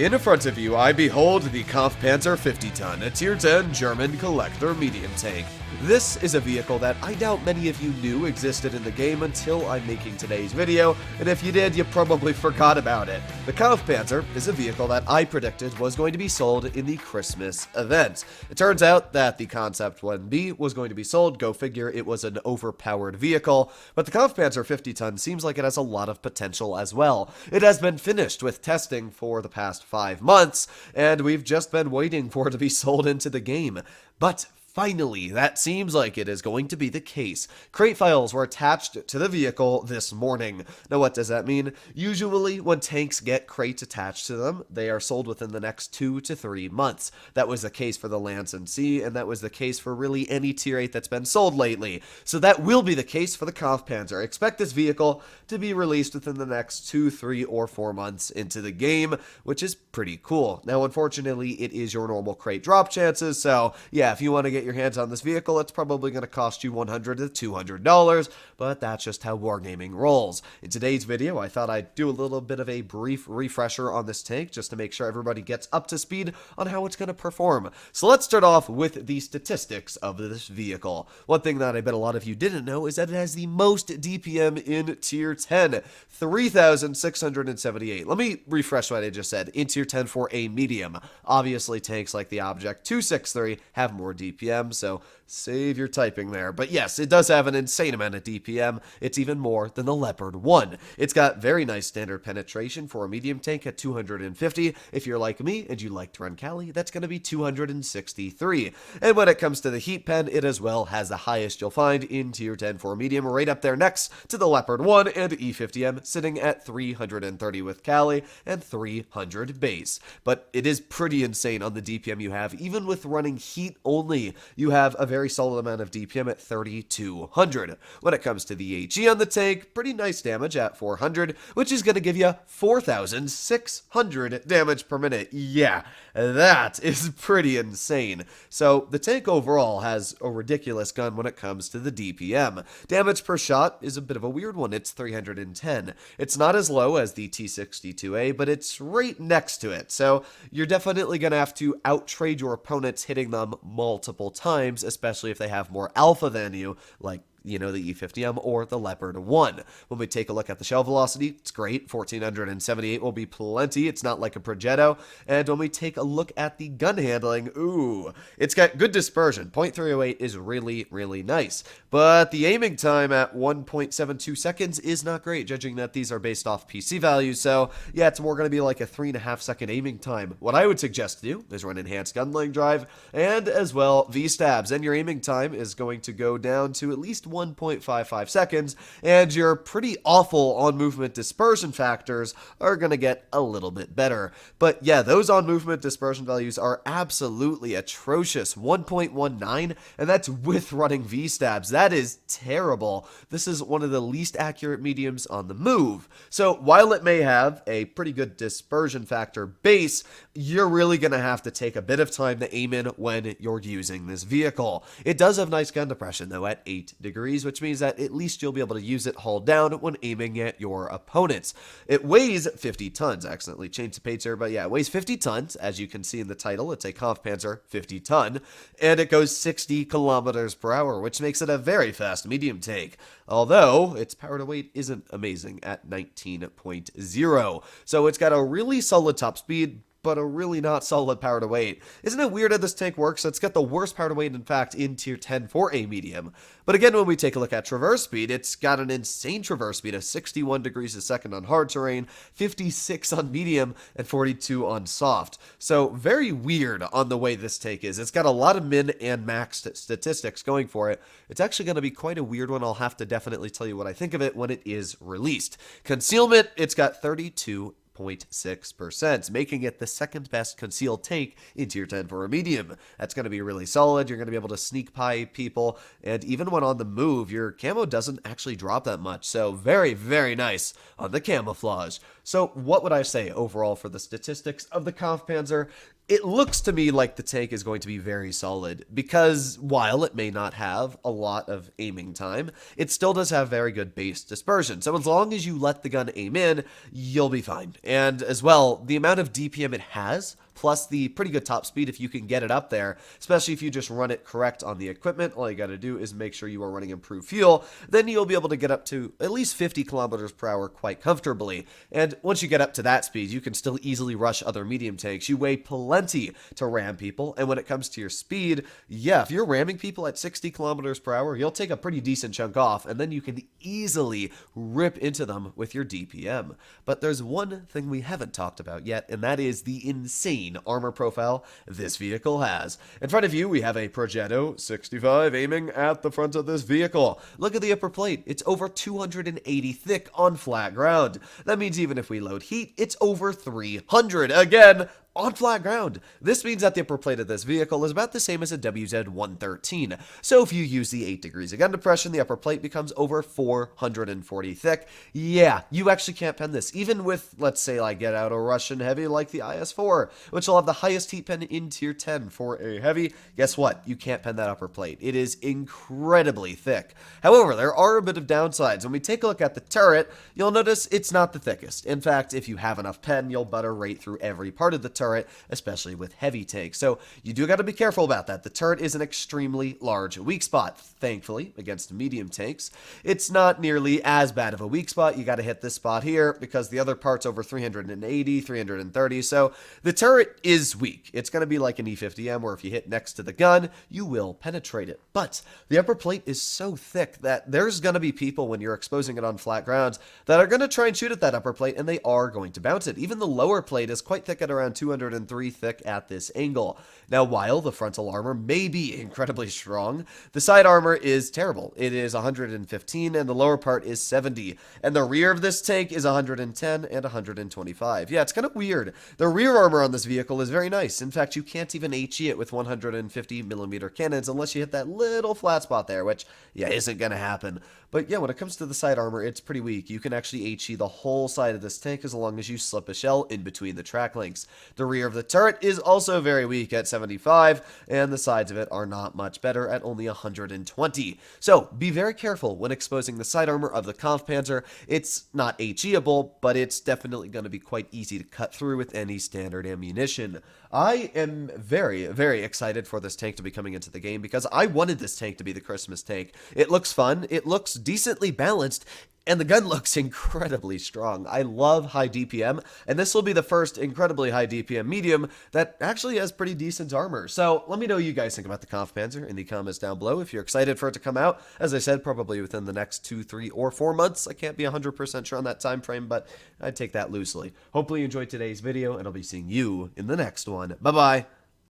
In front of you, I behold the Kampfpanzer 50-ton, a Tier 10 German collector medium tank. This is a vehicle that I doubt many of you knew existed in the game until I'm making today's video, and if you did, you probably forgot about it. The Kampfpanzer is a vehicle that I predicted was going to be sold in the Christmas event. It turns out that the Concept 1B was going to be sold, go figure, it was an overpowered vehicle, but the Kampfpanzer 50-ton seems like it has a lot of potential as well. It has been finished with testing for the past 5 months, and we've just been waiting for it to be sold into the game. But finally, that seems like it is going to be the case. Crate files were attached to the vehicle this morning. Now, what does that mean? Usually, when tanks get crates attached to them, they are sold within the next 2 to 3 months. That was the case for the Lance and C, and that was the case for really any Tier 8 that's been sold lately. So that will be the case for the Kampfpanzer. Expect this vehicle to be released within the next 2, 3, or 4 months into the game, which is pretty cool. Now, unfortunately, it is your normal crate drop chances, so yeah, if you want to get your hands on this vehicle, it's probably going to cost you $100 to $200, but that's just how wargaming rolls. In today's video, I thought I'd do a little bit of a brief refresher on this tank just to make sure everybody gets up to speed on how it's going to perform. So let's start off with the statistics of this vehicle. One thing that I bet a lot of you didn't know is that it has the most DPM in Tier 10, 3,678. Let me refresh what I just said. In Tier 10 for a medium. Obviously, tanks like the Object 263 have more DPM, so save your typing there. But yes, it does have an insane amount of DPM. It's even more than the Leopard 1. It's got very nice standard penetration for a medium tank at 250. If you're like me and you like to run Cali, that's going to be 263. And when it comes to the heat pen, it as well has the highest you'll find in Tier 10 for medium, right up there next to the Leopard 1 and E50M, sitting at 330 with Cali and 300 base. But it is pretty insane on the DPM you have. Even with running heat only, you have a very solid amount of DPM at 3,200. When it comes to the HE on the tank, pretty nice damage at 400, which is going to give you 4,600 damage per minute. Yeah, that is pretty insane. So the tank overall has a ridiculous gun when it comes to the DPM. Damage per shot is a bit of a weird one. It's 310. It's not as low as the T62A, but it's right next to it. So you're definitely going to have to outtrade your opponents hitting them multiple times, especially if they have more alpha than you, like the E50M or the Leopard 1. When we take a look at the shell velocity, it's great. 1478 will be plenty. It's not like a Progetto. And when we take a look at the gun handling, ooh, it's got good dispersion. .308 is really, really nice. But the aiming time at 1.72 seconds is not great, judging that these are based off PC values. So yeah, it's more going to be like a 3.5 second aiming time. What I would suggest to do is run Enhanced Gunlaying Drive and as well V-Stabs. And your aiming time is going to go down to at least 1.55 seconds, and your pretty awful on-movement dispersion factors are going to get a little bit better. But yeah, those on-movement dispersion values are absolutely atrocious. 1.19, and that's with running V-Stabs. That is terrible. This is one of the least accurate mediums on the move. So while it may have a pretty good dispersion factor base, you're really going to have to take a bit of time to aim in when you're using this vehicle. It does have nice gun depression, though, at 8 degrees, which means that at least you'll be able to use it hull down when aiming at your opponents. It weighs 50 tons. I accidentally changed the page here, but yeah, it weighs 50 tons. As you can see in the title, it's a Kampfpanzer 50-ton, and it goes 60 kilometers per hour, which makes it a very fast medium tank, although its power to weight isn't amazing at 19.0. So it's got a really solid top speed, but a really not solid power to weight. Isn't it weird how this tank works? It's got the worst power to weight, in fact, in Tier 10 for a medium. But again, when we take a look at traverse speed, it's got an insane traverse speed of 61 degrees a second on hard terrain, 56 on medium, and 42 on soft. So very weird on the way this tank is. It's got a lot of min and max statistics going for it. It's actually going to be quite a weird one. I'll have to definitely tell you what I think of it when it is released. Concealment, it's got 32.6%, making it the second best concealed tank in Tier 10 for a medium. That's going to be really solid. You're going to be able to sneak by people, and even when on the move, your camo doesn't actually drop that much, so very, very nice on the camouflage. So what would I say overall for the statistics of the Kampfpanzer? It looks to me like the tank is going to be very solid, because while it may not have a lot of aiming time, it still does have very good base dispersion. So as long as you let the gun aim in, you'll be fine. And as well, the amount of DPM it has, plus the pretty good top speed if you can get it up there, especially if you just run it correct on the equipment. All you got to do is make sure you are running improved fuel, then you'll be able to get up to at least 50 kilometers per hour quite comfortably. And once you get up to that speed, you can still easily rush other medium tanks. You weigh plenty to ram people, and when it comes to your speed, yeah, if you're ramming people at 60 kilometers per hour, you'll take a pretty decent chunk off, and then you can easily rip into them with your DPM. But there's one thing we haven't talked about yet, and that is the insane armor profile this vehicle has. In front of you, we have a Progetto 65 aiming at the front of this vehicle. Look at the upper plate. It's over 280 thick on flat ground. That means even if we load heat, it's over 300. Again, on flat ground. This means that the upper plate of this vehicle is about the same as a WZ-113. So if you use the 8 degrees of gun depression, the upper plate becomes over 440 thick. Yeah, you actually can't pen this. Even with, let's say, I get out a Russian heavy like the IS-4, which will have the highest heat pen in tier 10 for a heavy, guess what? You can't pen that upper plate. It is incredibly thick. However, there are a bit of downsides. When we take a look at the turret, you'll notice it's not the thickest. In fact, if you have enough pen, you'll butter right through every part of the turret, especially with heavy tanks. So you do got to be careful about that. The turret is an extremely large weak spot. Thankfully, against medium tanks, it's not nearly as bad of a weak spot. You got to hit this spot here because the other part's over 380, 330. So the turret is weak. It's going to be like an E50M where if you hit next to the gun, you will penetrate it. But the upper plate is so thick that there's going to be people when you're exposing it on flat grounds that are going to try and shoot at that upper plate, and they are going to bounce it. Even the lower plate is quite thick at around 203 thick at this angle. Now, while the frontal armor may be incredibly strong, the side armor is terrible. It is 115 and the lower part is 70. And the rear of this tank is 110 and 125. Yeah, it's kind of weird. The rear armor on this vehicle is very nice. In fact, you can't even HE it with 150 millimeter cannons unless you hit that little flat spot there, which, yeah, isn't going to happen. But yeah, when it comes to the side armor, it's pretty weak. You can actually HE the whole side of this tank as long as you slip a shell in between the track links. The rear of the turret is also very weak at 75, and the sides of it are not much better at only 120. So be very careful when exposing the side armor of the Kampfpanzer. It's not HEable, but it's definitely going to be quite easy to cut through with any standard ammunition. I am very, very excited for this tank to be coming into the game because I wanted this tank to be the Christmas tank. It looks fun, it looks decently balanced, and the gun looks incredibly strong. I love high DPM, and this will be the first incredibly high DPM medium that actually has pretty decent armor. So let me know what you guys think about the Kampfpanzer in the comments down below. If you're excited for it to come out, as I said, probably within the next 2, 3, or 4 months. I can't be 100% sure on that time frame, but I'd take that loosely. Hopefully you enjoyed today's video, and I'll be seeing you in the next one. Bye-bye.